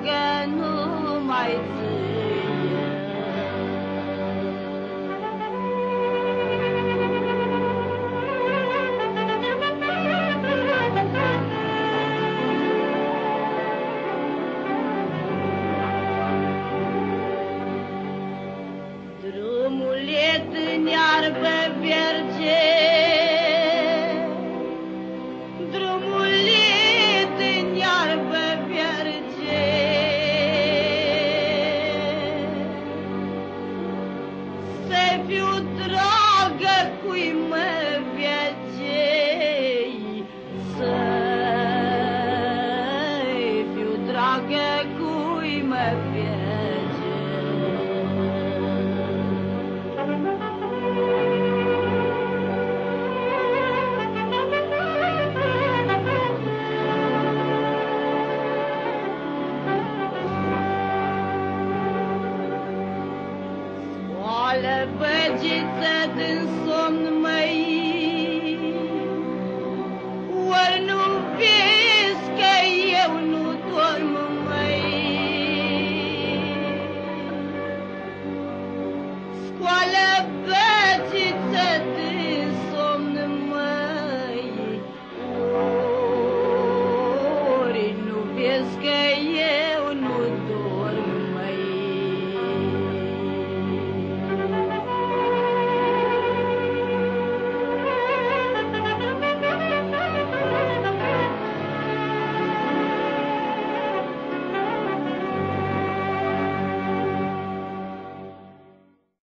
dragă numai ție. Drumul e în iarbă verge, drumul e în iarbă verge, să fiu dragă cui mă vege, să fiu dragă cui mă vege. Scoală băgiță din somn, măi, ori nu vezi că eu nu dorm, măi. Scoală băgiță din somn, măi, ori nu vezi că